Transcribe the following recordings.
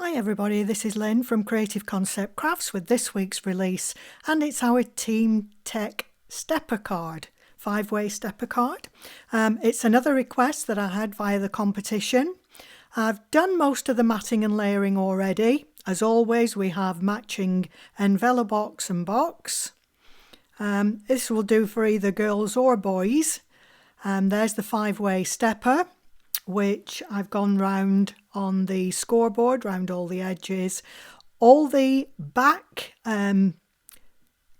Hi everybody, this is Lynn from Creative Concept Crafts with this week's release, and it's our Team Tech stepper card, 5-way stepper card. It's another request that I had via the competition. I've done most of the matting and layering already. As always, we have matching envelope box and box. This will do for either girls or boys. There's the 5-way stepper, which I've gone round on the scoreboard, round all the edges. All the back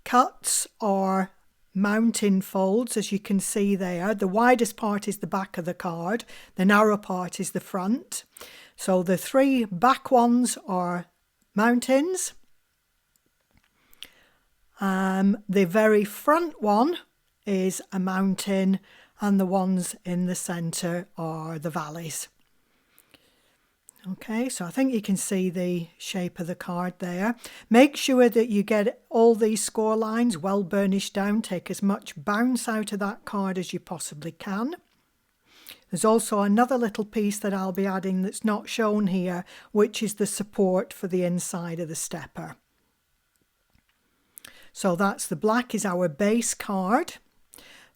cuts are mounting folds, as you can see there. The widest part is the back of the card, the narrow part is the front. So the 3 back ones are mountings. The very front one is a mountain, and the ones in the centre are the valleys. Okay, so I think you can see the shape of the card there. Make sure that you get all these score lines well burnished down. Take as much bounce out of that card as you possibly can. There's also another little piece that I'll be adding that's not shown here, which is the support for the inside of the stepper. So that's the black is our base card.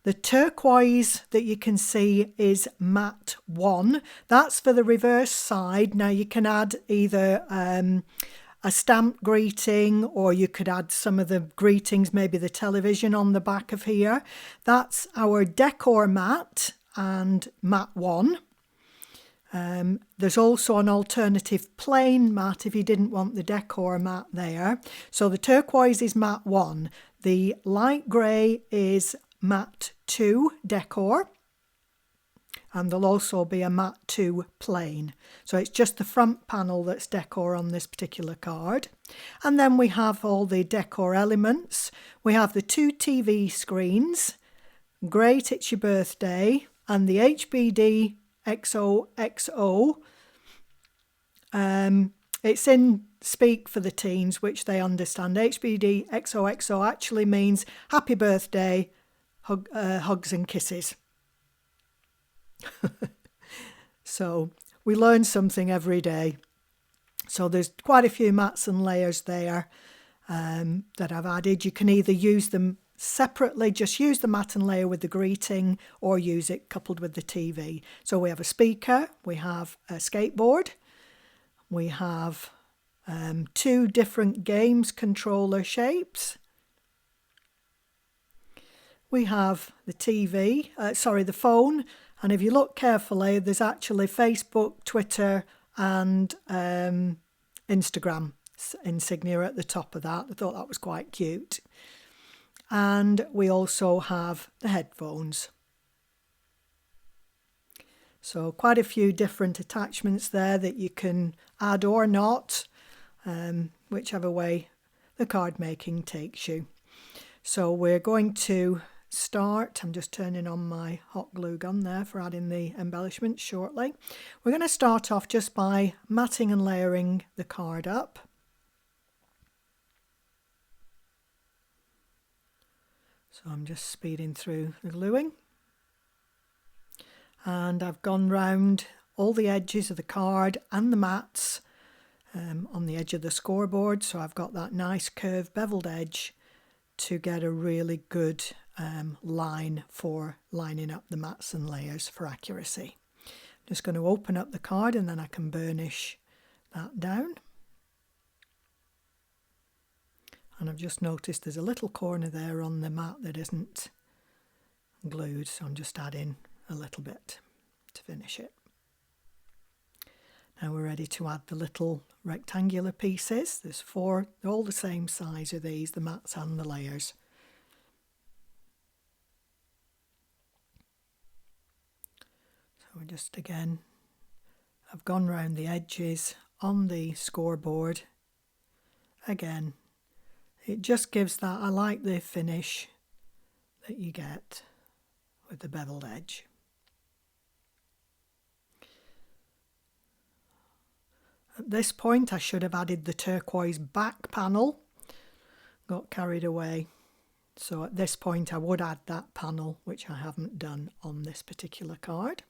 The turquoise that you can see is matte 1. That's for the reverse side. Now you can add either a stamped greeting, or you could add some of the greetings, maybe the television on the back of here. That's our decor matte and matte 1. There's also an alternative plain matte if you didn't want the decor matte there. So the turquoise is matte 1. The light grey is matte 2 decor, and there'll also be a matte 2 plain. So it's just the front panel that's decor on this particular card. And then we have all the decor elements. We have the 2 TV screens, Great It's Your Birthday, and the HBD XOXO. It's in speak for the teens, which they understand. HBD XOXO actually means happy birthday, hugs and kisses. So we learn something every day. So there's quite a few mats and layers there that I've added. You can either use them separately, just use the mat and layer with the greeting, or use it coupled with the TV. So we have a speaker, we have a skateboard, we have 2 different games controller shapes. We have the TV, the phone, and if you look carefully, there's actually Facebook, Twitter, and Instagram insignia at the top of that. I thought that was quite cute. And we also have the headphones. So quite a few different attachments there that you can add or not, whichever way the card making takes you. So we're going to start. I'm just turning on my hot glue gun there for adding the embellishments shortly. We're going to start off just by matting and layering the card up. So I'm just speeding through the gluing. And I've gone round all the edges of the card and the mats on the edge of the scoreboard. So I've got that nice curved beveled edge to get a really good line for lining up the mats and layers for accuracy. I'm just going to open up the card and then I can burnish that down. And I've just noticed there's a little corner there on the mat that isn't glued, so I'm just adding a little bit to finish it. Now we're ready to add the little rectangular pieces. There's 4, they're all the same size of these, the mats and the layers. So we're just again, I've gone round the edges on the scoreboard. Again, it just gives that, I like the finish that you get with the beveled edge. At this point I should have added the turquoise back panel, got carried away. So at this point I would add that panel, which I haven't done on this particular card.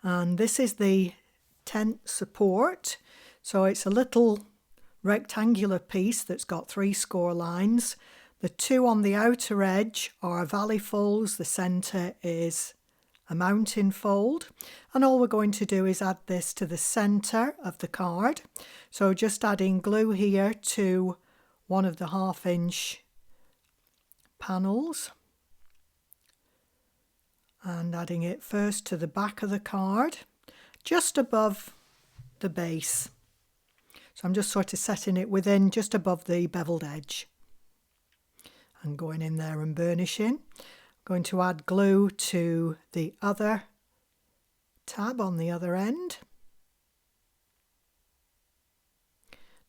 And this is the tent support. So it's a little rectangular piece that's got 3 score lines. The 2 on the outer edge are valley folds, the centre is a mountain fold, and all we're going to do is add this to the centre of the card. So just adding glue here to one of the 1/2 inch panels and adding it first to the back of the card, just above the base. So I'm just sort of setting it within, just above the beveled edge, and going in there and burnishing. Going to add glue to the other tab on the other end.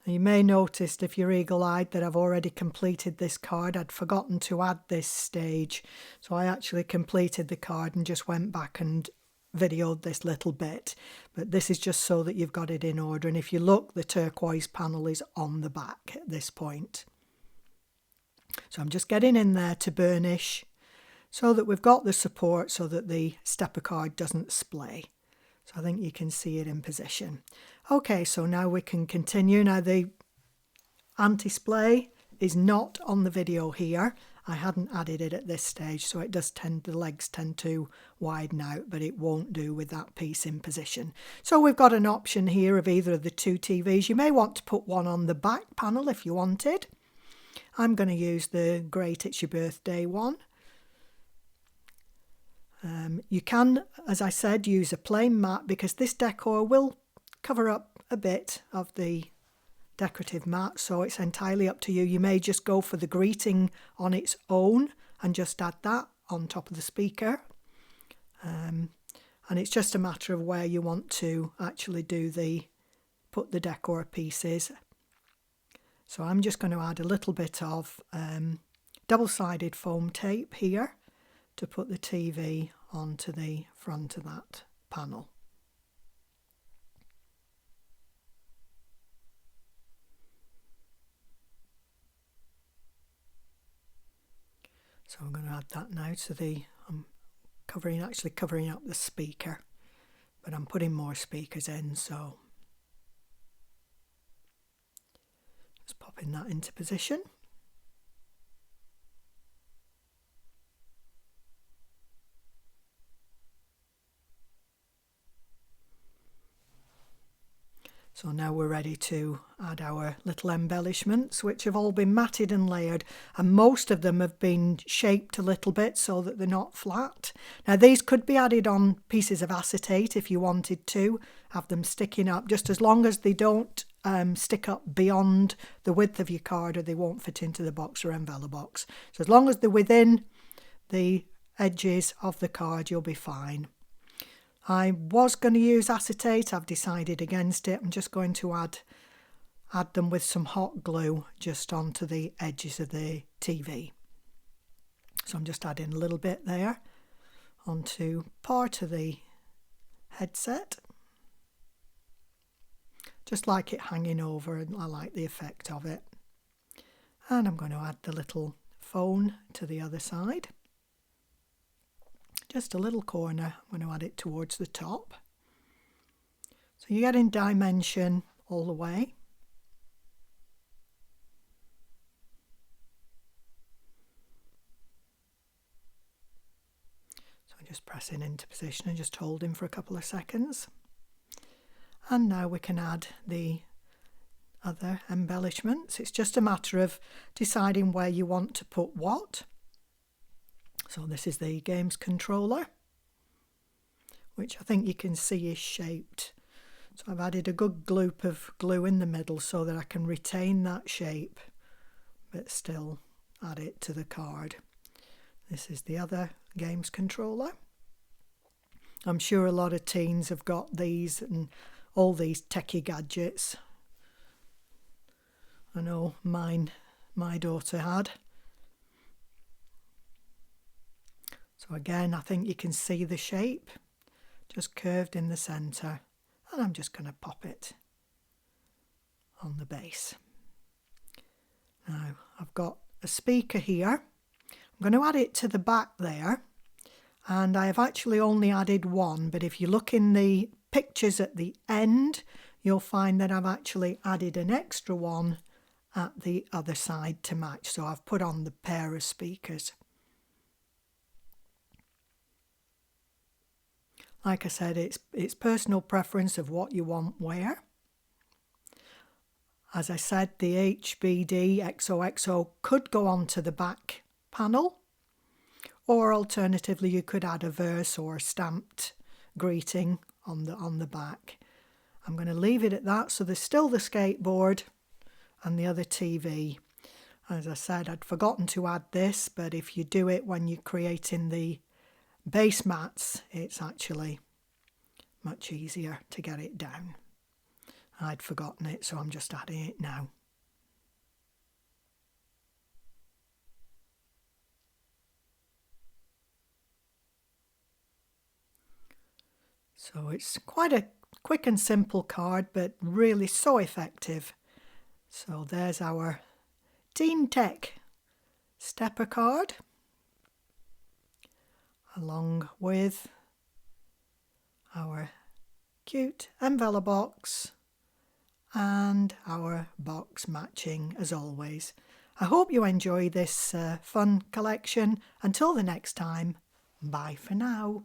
Now you may notice, if you're eagle-eyed, that I've already completed this card. I'd forgotten to add this stage, so I actually completed the card and just went back and videoed this little bit, but this is just so that you've got it in order. And if you look, the turquoise panel is on the back at this point. So I'm just getting in there to burnish so that we've got the support so that the stepper card doesn't splay. So I think you can see it in position. Okay, so now we can continue. Now the anti-splay is not on the video here. I hadn't added it at this stage, so it does tend, the legs tend to widen out, but it won't do with that piece in position. So we've got an option here of either of the 2 TVs. You may want to put one on the back panel if you wanted. I'm going to use the Great It's Your Birthday one. You can, as I said, use a plain mat because this decor will cover up a bit of the decorative mat, so it's entirely up to you. You may just go for the greeting on its own and just add that on top of the speaker. And it's just a matter of where you want to actually put the decor pieces. So I'm just going to add a little bit of double-sided foam tape here to put the TV onto the front of that panel. So I'm going to add that now to I'm actually covering up the speaker, but I'm putting more speakers in, so just popping that into position. So now we're ready to add our little embellishments, which have all been matted and layered, and most of them have been shaped a little bit so that they're not flat. Now these could be added on pieces of acetate if you wanted to, have them sticking up, just as long as they don't stick up beyond the width of your card, or they won't fit into the box or envelope box. So as long as they're within the edges of the card, you'll be fine. I was going to use acetate. I've decided against it. I'm just going to add them with some hot glue just onto the edges of the TV. So I'm just adding a little bit there onto part of the headset. Just like it hanging over, and I like the effect of it. And I'm going to add the little phone to the other side. Just a little corner. I'm going to add it towards the top. So you get in dimension all the way. So I'm just pressing into position and just holding for a couple of seconds. And now we can add the other embellishments. It's just a matter of deciding where you want to put what. So this is the games controller, which I think you can see is shaped. So I've added a good gloop of glue in the middle so that I can retain that shape, but still add it to the card. This is the other games controller. I'm sure a lot of teens have got these and all these techie gadgets. I know my daughter had. So again, I think you can see the shape, just curved in the centre, and I'm just going to pop it on the base. Now, I've got a speaker here. I'm going to add it to the back there, and I have actually only added one, but if you look in the pictures at the end, you'll find that I've actually added an extra one at the other side to match. So I've put on the pair of speakers. Like I said, it's personal preference of what you want where. As I said, the HBD XOXO could go onto the back panel, or alternatively you could add a verse or a stamped greeting on the back. I'm going to leave it at that, so there's still the skateboard and the other TV. As I said, I'd forgotten to add this, but if you do it when you're creating the base mats, it's actually much easier to get it down. I'd forgotten it, so I'm just adding it now. So it's quite a quick and simple card, but really so effective. So there's our Teen Tech stepper card, along with our cute envelope box and our box matching as always. I hope you enjoy this fun collection. Until the next time, bye for now.